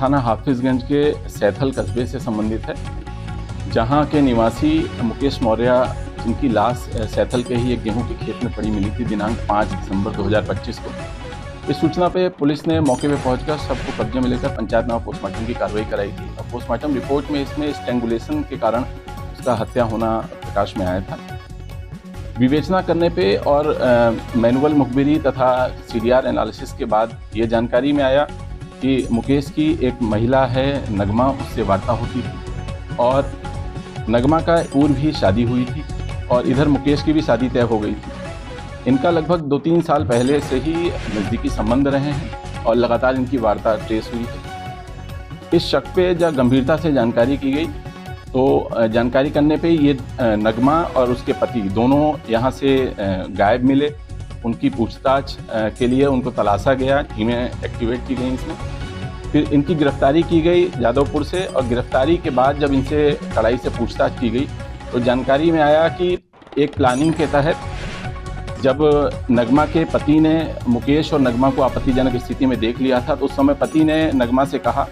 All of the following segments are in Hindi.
थाना हाफिजगंज के सैथल कस्बे से संबंधित है, जहां के निवासी मुकेश मौर्य, जिनकी लाश सैथल के ही एक गेहूं के खेत में पड़ी मिली थी दिनांक 5 दिसंबर 2025 को। इस सूचना पे पुलिस ने मौके पे पहुंचकर सबको कब्जे में लेकर पंचायतनामा पोस्टमार्टम की कार्रवाई कराई थी। और पोस्टमार्टम रिपोर्ट में इसमें स्ट्रैंगुलेशन के कारण उसका हत्या होना प्रकाश में आया था। विवेचना करने पे और मैनुअल मुखबिरी तथा CDR एनालिसिस के बाद ये जानकारी में आया कि मुकेश की एक महिला है नगमा, उससे वार्ता होती थी और नगमा का पूर्व ही शादी हुई थी और इधर मुकेश की भी शादी तय हो गई थी। इनका लगभग 2-3 साल पहले से ही नज़दीकी संबंध रहे हैं और लगातार इनकी वार्ता ट्रेस हुई है। इस शक पे जब गंभीरता से जानकारी की गई तो जानकारी करने पे ये नगमा और उसके पति दोनों यहाँ से गायब मिले। उनकी पूछताछ के लिए उनको तलाशा गया, टीमें एक्टिवेट की गई इसमें। फिर इनकी गिरफ्तारी की गई जादवपुर से और गिरफ्तारी के बाद जब इनसे कड़ाई से पूछताछ की गई तो जानकारी में आया कि एक प्लानिंग के तहत जब नगमा के पति ने मुकेश और नगमा को आपत्तिजनक स्थिति में देख लिया था तो उस समय पति ने नगमा से कहा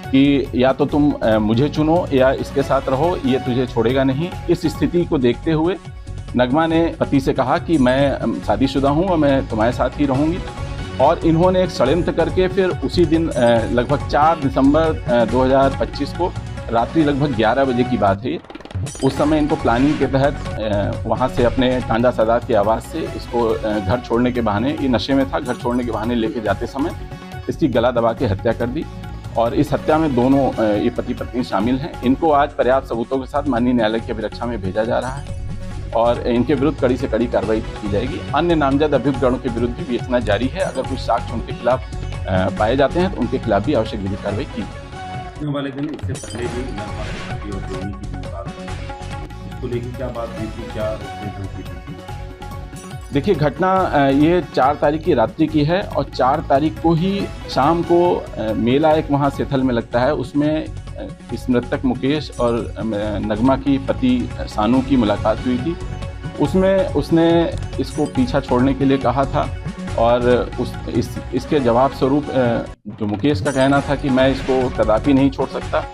कि या तो तुम मुझे चुनो या इसके साथ रहो, ये तुझे छोड़ेगा नहीं। इस स्थिति को देखते हुए नगमा ने पति से कहा कि मैं शादीशुदा हूँ और मैं तुम्हारे साथ ही रहूँगी। और इन्होंने एक षड्यंत्र करके फिर उसी दिन लगभग 4 दिसंबर 2025 को रात्रि लगभग 11 बजे की बात है, उस समय इनको प्लानिंग के तहत वहाँ से अपने टांडा सादात के आवास से इसको घर छोड़ने के बहाने, ये नशे में था, घर छोड़ने के बहाने लेके जाते समय इसकी गला दबा के हत्या कर दी। और इस हत्या में दोनों ये पति पत्नी शामिल हैं। इनको आज पर्याप्त सबूतों के साथ माननीय न्यायालय की अभिरक्षा में भेजा जा रहा है और इनके विरुद्ध कड़ी से कड़ी कार्रवाई की जाएगी। अन्य नामजद अभियुक्तगणों के विरुद्ध भी विवेचना जारी है। अगर कुछ साक्ष्य उनके खिलाफ पाए जाते हैं तो उनके खिलाफ भी आवश्यक विधिक कार्रवाई की जाएगी। वाले दिन इससे पहले भी इसको लेकर क्या बात हुई थी, क्या उसने थी? देखिए, घटना ये 4 तारीख की रात्रि की है और 4 तारीख को ही शाम को मेला एक वहाँ सैथल में लगता है, उसमें इस मृतक मुकेश और नगमा की पति सानू की मुलाकात हुई थी। उसमें उसने इसको पीछा छोड़ने के लिए कहा था और इसके जवाब स्वरूप जो मुकेश का कहना था कि मैं इसको कदापि नहीं छोड़ सकता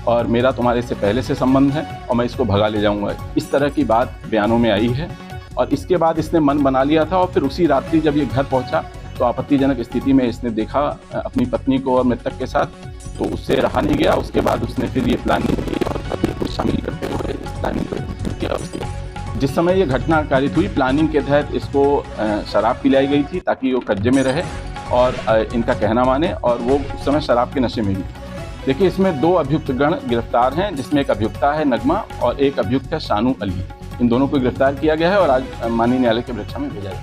और मेरा तुम्हारे से पहले से संबंध है और मैं इसको भगा ले जाऊंगा, इस तरह की बात बयानों में आई है। और इसके बाद इसने मन बना लिया था और फिर उसी रात्रि जब ये घर पहुंचा तो आपत्तिजनक स्थिति में इसने देखा अपनी पत्नी को और मृतक के साथ, तो उससे रहा नहीं गया। उसके बाद उसने फिर ये प्लानिंग की और पत्नी को शामिल करते हुए इस प्लानिंग को किया। उसकी जिस समय ये घटना कारित हुई, प्लानिंग के तहत इसको शराब पिलाई गई थी ताकि वो कब्जे में रहे और इनका कहना माने, और वो उस समय शराब के नशे में भी था। देखिए, इसमें 2 अभियुक्तगण गिरफ्तार हैं, जिसमें एक अभियुक्ता है नगमा और एक अभियुक्त है शानू अली। इन दोनों को गिरफ्तार किया गया है और आज माननीय न्यायालय की अभिरक्षा में भेजा गया।